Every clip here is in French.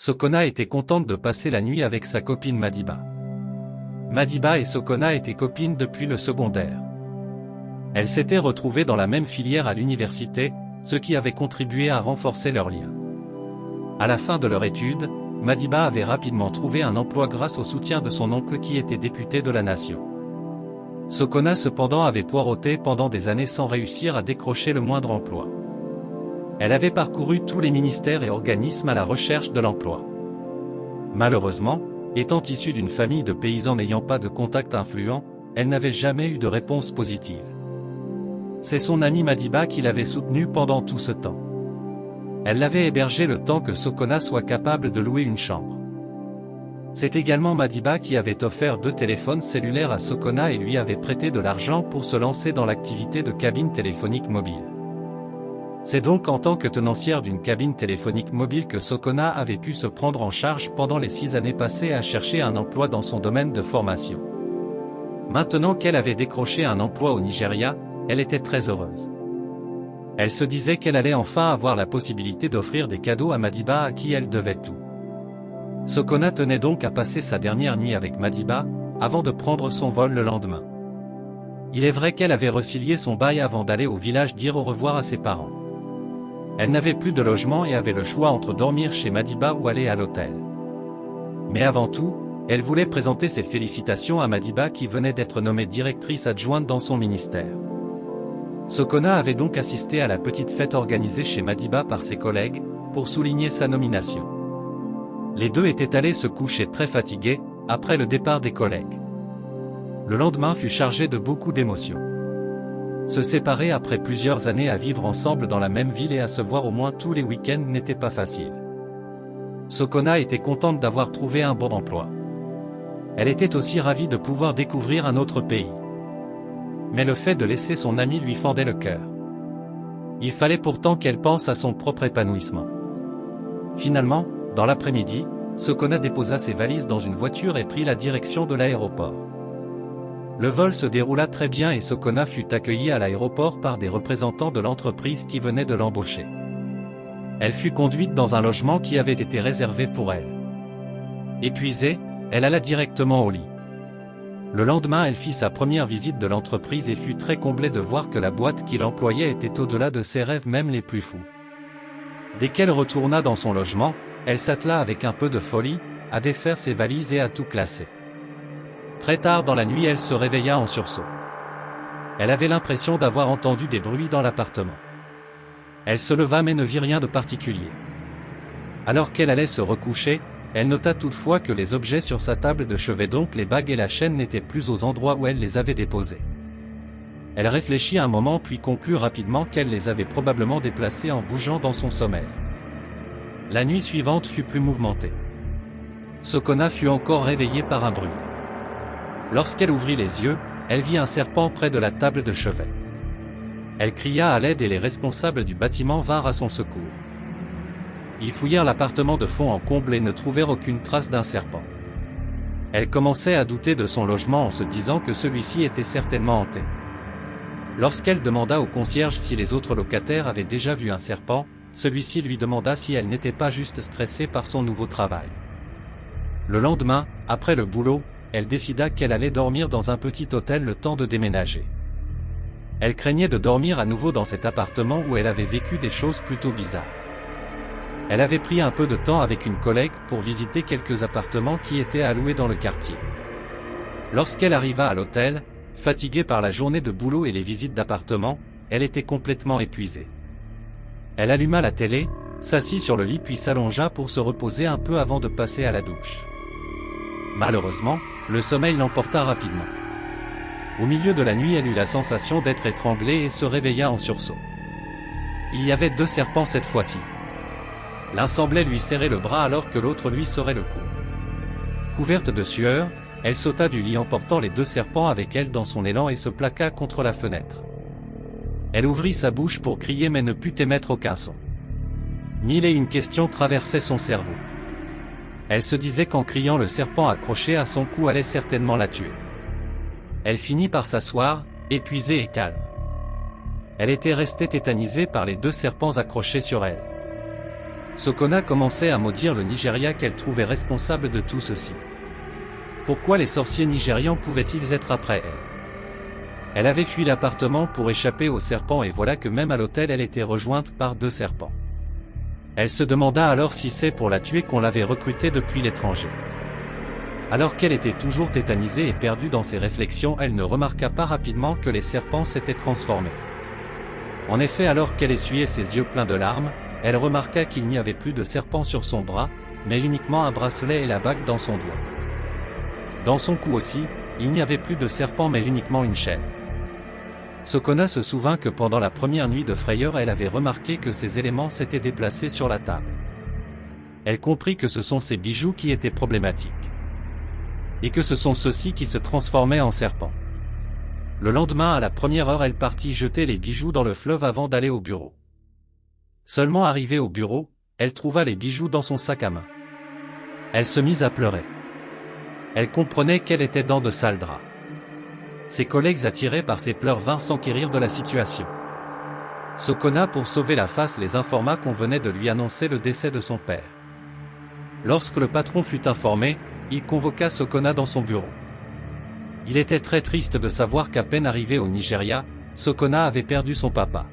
Sokona était contente de passer la nuit avec sa copine Madiba. Madiba et Sokona étaient copines depuis le secondaire. Elles s'étaient retrouvées dans la même filière à l'université, ce qui avait contribué à renforcer leurs liens. À la fin de leur étude, Madiba avait rapidement trouvé un emploi grâce au soutien de son oncle qui était député de la nation. Sokona cependant avait poireauté pendant des années sans réussir à décrocher le moindre emploi. Elle avait parcouru tous les ministères et organismes à la recherche de l'emploi. Malheureusement, étant issue d'une famille de paysans n'ayant pas de contact influent, elle n'avait jamais eu de réponse positive. C'est son amie Madiba qui l'avait soutenue pendant tout ce temps. Elle l'avait hébergée le temps que Sokona soit capable de louer une chambre. C'est également Madiba qui avait offert 2 téléphones cellulaires à Sokona et lui avait prêté de l'argent pour se lancer dans l'activité de cabine téléphonique mobile. C'est donc en tant que tenancière d'une cabine téléphonique mobile que Sokona avait pu se prendre en charge pendant les 6 années passées à chercher un emploi dans son domaine de formation. Maintenant qu'elle avait décroché un emploi au Nigeria, elle était très heureuse. Elle se disait qu'elle allait enfin avoir la possibilité d'offrir des cadeaux à Madiba à qui elle devait tout. Sokona tenait donc à passer sa dernière nuit avec Madiba, avant de prendre son vol le lendemain. Il est vrai qu'elle avait résilié son bail avant d'aller au village dire au revoir à ses parents. Elle n'avait plus de logement et avait le choix entre dormir chez Madiba ou aller à l'hôtel. Mais avant tout, elle voulait présenter ses félicitations à Madiba qui venait d'être nommée directrice adjointe dans son ministère. Sokona avait donc assisté à la petite fête organisée chez Madiba par ses collègues, pour souligner sa nomination. Les deux étaient allés se coucher très fatigués, après le départ des collègues. Le lendemain fut chargé de beaucoup d'émotions. Se séparer après plusieurs années à vivre ensemble dans la même ville et à se voir au moins tous les week-ends n'était pas facile. Sokona était contente d'avoir trouvé un bon emploi. Elle était aussi ravie de pouvoir découvrir un autre pays. Mais le fait de laisser son ami lui fendait le cœur. Il fallait pourtant qu'elle pense à son propre épanouissement. Finalement, dans l'après-midi, Sokona déposa ses valises dans une voiture et prit la direction de l'aéroport. Le vol se déroula très bien et Sokona fut accueillie à l'aéroport par des représentants de l'entreprise qui venaient de l'embaucher. Elle fut conduite dans un logement qui avait été réservé pour elle. Épuisée, elle alla directement au lit. Le lendemain, elle fit sa première visite de l'entreprise et fut très comblée de voir que la boîte qui l'employait était au-delà de ses rêves même les plus fous. Dès qu'elle retourna dans son logement, elle s'attela avec un peu de folie, à défaire ses valises et à tout classer. Très tard dans la nuit, elle se réveilla en sursaut. Elle avait l'impression d'avoir entendu des bruits dans l'appartement. Elle se leva mais ne vit rien de particulier. Alors qu'elle allait se recoucher, elle nota toutefois que les objets sur sa table de chevet, donc les bagues et la chaîne, n'étaient plus aux endroits où elle les avait déposés. Elle réfléchit un moment puis conclut rapidement qu'elle les avait probablement déplacés en bougeant dans son sommeil. La nuit suivante fut plus mouvementée. Sokona fut encore réveillée par un bruit. Lorsqu'elle ouvrit les yeux, elle vit un serpent près de la table de chevet. Elle cria à l'aide et les responsables du bâtiment vinrent à son secours. Ils fouillèrent l'appartement de fond en comble et ne trouvèrent aucune trace d'un serpent. Elle commençait à douter de son logement en se disant que celui-ci était certainement hanté. Lorsqu'elle demanda au concierge si les autres locataires avaient déjà vu un serpent, celui-ci lui demanda si elle n'était pas juste stressée par son nouveau travail. Le lendemain, après le boulot, elle décida qu'elle allait dormir dans un petit hôtel le temps de déménager. Elle craignait de dormir à nouveau dans cet appartement où elle avait vécu des choses plutôt bizarres. Elle avait pris un peu de temps avec une collègue pour visiter quelques appartements qui étaient à louer dans le quartier. Lorsqu'elle arriva à l'hôtel, fatiguée par la journée de boulot et les visites d'appartements, elle était complètement épuisée. Elle alluma la télé, s'assit sur le lit puis s'allongea pour se reposer un peu avant de passer à la douche. Malheureusement, le sommeil l'emporta rapidement. Au milieu de la nuit, elle eut la sensation d'être étranglée et se réveilla en sursaut. Il y avait 2 serpents cette fois-ci. L'un semblait lui serrer le bras alors que l'autre lui serrait le cou. Couverte de sueur, elle sauta du lit emportant les 2 serpents avec elle dans son élan et se plaqua contre la fenêtre. Elle ouvrit sa bouche pour crier mais ne put émettre aucun son. 1001 questions traversaient son cerveau. Elle se disait qu'en criant, le serpent accroché à son cou allait certainement la tuer. Elle finit par s'asseoir, épuisée et calme. Elle était restée tétanisée par les 2 serpents accrochés sur elle. Sokona commençait à maudire le Nigeria qu'elle trouvait responsable de tout ceci. Pourquoi les sorciers nigérians pouvaient-ils être après elle? Elle avait fui l'appartement pour échapper aux serpents et voilà que même à l'hôtel elle était rejointe par 2 serpents. Elle se demanda alors si c'est pour la tuer qu'on l'avait recrutée depuis l'étranger. Alors qu'elle était toujours tétanisée et perdue dans ses réflexions, elle ne remarqua pas rapidement que les serpents s'étaient transformés. En effet, alors qu'elle essuyait ses yeux pleins de larmes, elle remarqua qu'il n'y avait plus de serpent sur son bras, mais uniquement un bracelet et la bague dans son doigt. Dans son cou aussi, il n'y avait plus de serpent mais uniquement une chaîne. Sokona se souvint que pendant la première nuit de frayeur elle avait remarqué que ces éléments s'étaient déplacés sur la table. Elle comprit que ce sont ces bijoux qui étaient problématiques. Et que ce sont ceux-ci qui se transformaient en serpents. Le lendemain à la première heure elle partit jeter les bijoux dans le fleuve avant d'aller au bureau. Seulement arrivée au bureau, elle trouva les bijoux dans son sac à main. Elle se mit à pleurer. Elle comprenait qu'elle était dans de sales draps. Ses collègues attirés par ses pleurs vinrent s'enquérir de la situation. Sokona pour sauver la face les informa qu'on venait de lui annoncer le décès de son père. Lorsque le patron fut informé, il convoqua Sokona dans son bureau. Il était très triste de savoir qu'à peine arrivé au Nigeria, Sokona avait perdu son papa.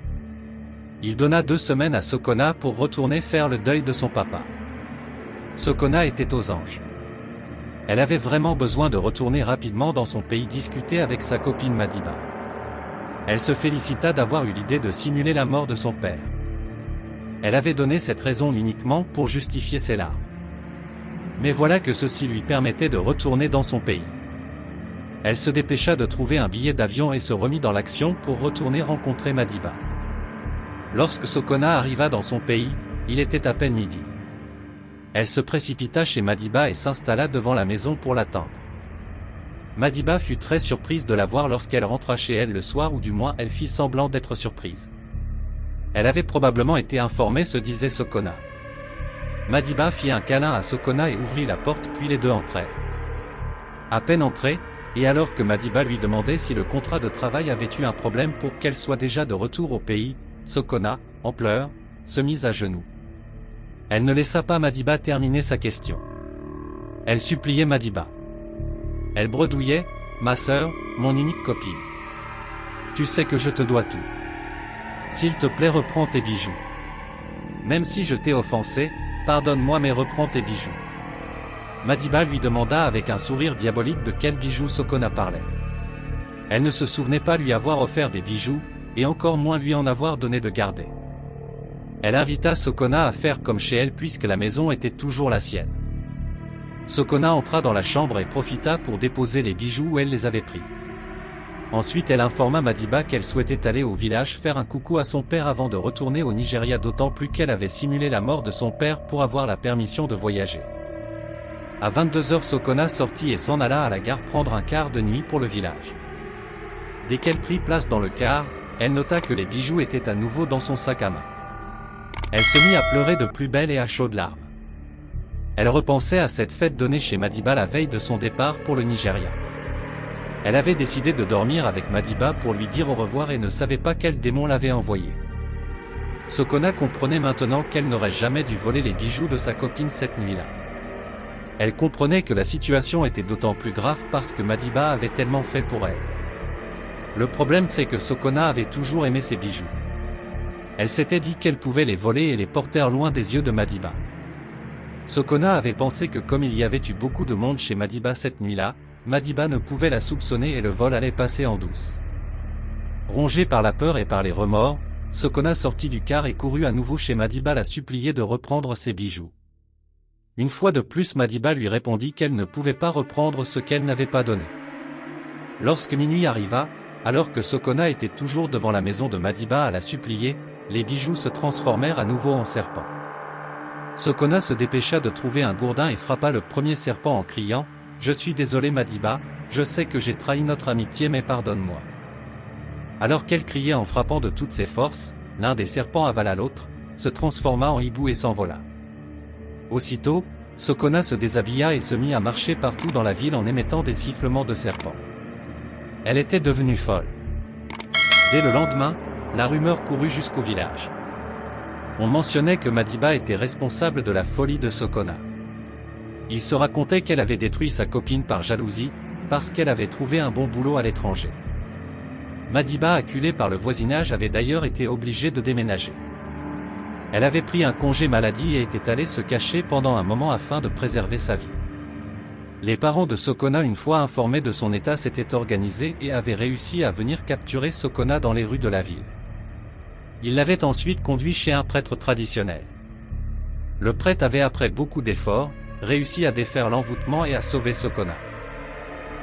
Il donna 2 semaines à Sokona pour retourner faire le deuil de son papa. Sokona était aux anges. Elle avait vraiment besoin de retourner rapidement dans son pays discuter avec sa copine Madiba. Elle se félicita d'avoir eu l'idée de simuler la mort de son père. Elle avait donné cette raison uniquement pour justifier ses larmes. Mais voilà que ceci lui permettait de retourner dans son pays. Elle se dépêcha de trouver un billet d'avion et se remit dans l'action pour retourner rencontrer Madiba. Lorsque Sokona arriva dans son pays, il était à peine midi. Elle se précipita chez Madiba et s'installa devant la maison pour l'attendre. Madiba fut très surprise de la voir lorsqu'elle rentra chez elle le soir ou du moins elle fit semblant d'être surprise. Elle avait probablement été informée, se disait Sokona. Madiba fit un câlin à Sokona et ouvrit la porte puis les deux entrèrent. À peine entrée, et alors que Madiba lui demandait si le contrat de travail avait eu un problème pour qu'elle soit déjà de retour au pays, Sokona, en pleurs, se mit à genoux. Elle ne laissa pas Madiba terminer sa question. Elle suppliait Madiba. Elle bredouillait, « Ma sœur, mon unique copine. Tu sais que je te dois tout. S'il te plaît reprends tes bijoux. Même si je t'ai offensé, pardonne-moi mais reprends tes bijoux. » Madiba lui demanda avec un sourire diabolique de quels bijoux Sokona parlait. Elle ne se souvenait pas lui avoir offert des bijoux, et encore moins lui en avoir donné de garder. Elle invita Sokona à faire comme chez elle puisque la maison était toujours la sienne. Sokona entra dans la chambre et profita pour déposer les bijoux où elle les avait pris. Ensuite elle informa Madiba qu'elle souhaitait aller au village faire un coucou à son père avant de retourner au Nigeria, d'autant plus qu'elle avait simulé la mort de son père pour avoir la permission de voyager. À 22h Sokona sortit et s'en alla à la gare prendre un car de nuit pour le village. Dès qu'elle prit place dans le car, elle nota que les bijoux étaient à nouveau dans son sac à main. Elle se mit à pleurer de plus belle et à chaudes larmes. Elle repensait à cette fête donnée chez Madiba la veille de son départ pour le Nigeria. Elle avait décidé de dormir avec Madiba pour lui dire au revoir et ne savait pas quel démon l'avait envoyé. Sokona comprenait maintenant qu'elle n'aurait jamais dû voler les bijoux de sa copine cette nuit-là. Elle comprenait que la situation était d'autant plus grave parce que Madiba avait tellement fait pour elle. Le problème c'est que Sokona avait toujours aimé ses bijoux. Elle s'était dit qu'elle pouvait les voler et les porter loin des yeux de Madiba. Sokona avait pensé que comme il y avait eu beaucoup de monde chez Madiba cette nuit-là, Madiba ne pouvait la soupçonner et le vol allait passer en douce. Rongée par la peur et par les remords, Sokona sortit du car et courut à nouveau chez Madiba la supplier de reprendre ses bijoux. Une fois de plus Madiba lui répondit qu'elle ne pouvait pas reprendre ce qu'elle n'avait pas donné. Lorsque minuit arriva, alors que Sokona était toujours devant la maison de Madiba à la supplier, les bijoux se transformèrent à nouveau en serpents. Sokona se dépêcha de trouver un gourdin et frappa le premier serpent en criant « Je suis désolé Madiba, je sais que j'ai trahi notre amitié mais pardonne-moi. » Alors qu'elle criait en frappant de toutes ses forces, l'un des serpents avala l'autre, se transforma en hibou et s'envola. Aussitôt, Sokona se déshabilla et se mit à marcher partout dans la ville en émettant des sifflements de serpents. Elle était devenue folle. Dès le lendemain, la rumeur courut jusqu'au village. On mentionnait que Madiba était responsable de la folie de Sokona. Il se racontait qu'elle avait détruit sa copine par jalousie, parce qu'elle avait trouvé un bon boulot à l'étranger. Madiba, acculée par le voisinage, avait d'ailleurs été obligée de déménager. Elle avait pris un congé maladie et était allée se cacher pendant un moment afin de préserver sa vie. Les parents de Sokona, une fois informés de son état, s'étaient organisés et avaient réussi à venir capturer Sokona dans les rues de la ville. Ils l'avaient ensuite conduit chez un prêtre traditionnel. Le prêtre avait, après beaucoup d'efforts, réussi à défaire l'envoûtement et à sauver Sokona.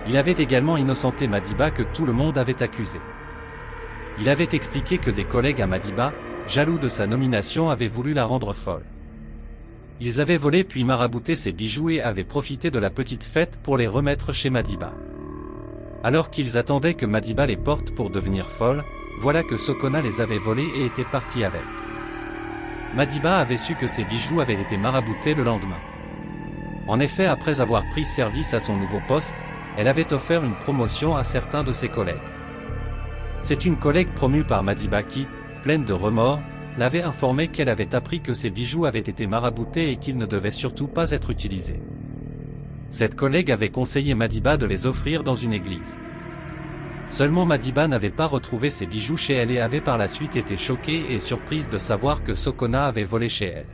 Il avait également innocenté Madiba, que tout le monde avait accusé. Il avait expliqué que des collègues à Madiba, jaloux de sa nomination, avaient voulu la rendre folle. Ils avaient volé puis marabouté ses bijoux et avaient profité de la petite fête pour les remettre chez Madiba. Alors qu'ils attendaient que Madiba les porte pour devenir folle, voilà que Sokona les avait volés et était parti avec. Madiba avait su que ses bijoux avaient été maraboutés le lendemain. En effet, après avoir pris service à son nouveau poste, elle avait offert une promotion à certains de ses collègues. C'est une collègue promue par Madiba qui, pleine de remords, l'avait informé qu'elle avait appris que ses bijoux avaient été maraboutés et qu'ils ne devaient surtout pas être utilisés. Cette collègue avait conseillé Madiba de les offrir dans une église. Seulement Madiba n'avait pas retrouvé ses bijoux chez elle et avait par la suite été choquée et surprise de savoir que Sokona avait volé chez elle.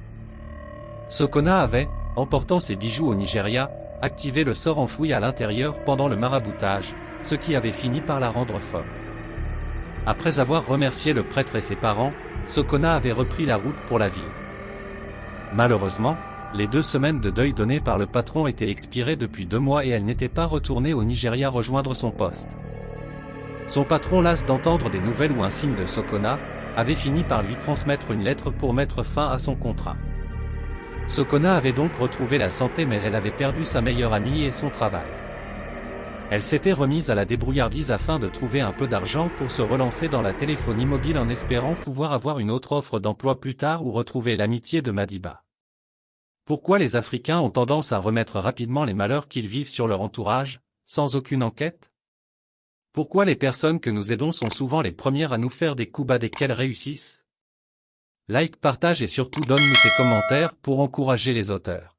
Sokona avait, en portant ses bijoux au Nigeria, activé le sort enfoui à l'intérieur pendant le maraboutage, ce qui avait fini par la rendre folle. Après avoir remercié le prêtre et ses parents, Sokona avait repris la route pour la ville. Malheureusement, les 2 semaines de deuil données par le patron étaient expirées depuis 2 mois et elle n'était pas retournée au Nigeria rejoindre son poste. Son patron, las d'entendre des nouvelles ou un signe de Sokona, avait fini par lui transmettre une lettre pour mettre fin à son contrat. Sokona avait donc retrouvé la santé, mais elle avait perdu sa meilleure amie et son travail. Elle s'était remise à la débrouillardise afin de trouver un peu d'argent pour se relancer dans la téléphonie mobile en espérant pouvoir avoir une autre offre d'emploi plus tard ou retrouver l'amitié de Madiba. Pourquoi les Africains ont tendance à remettre rapidement les malheurs qu'ils vivent sur leur entourage, sans aucune enquête? Pourquoi les personnes que nous aidons sont souvent les premières à nous faire des coups bas dès qu'elles réussissent? Like, partage et surtout donne-nous tes commentaires pour encourager les auteurs.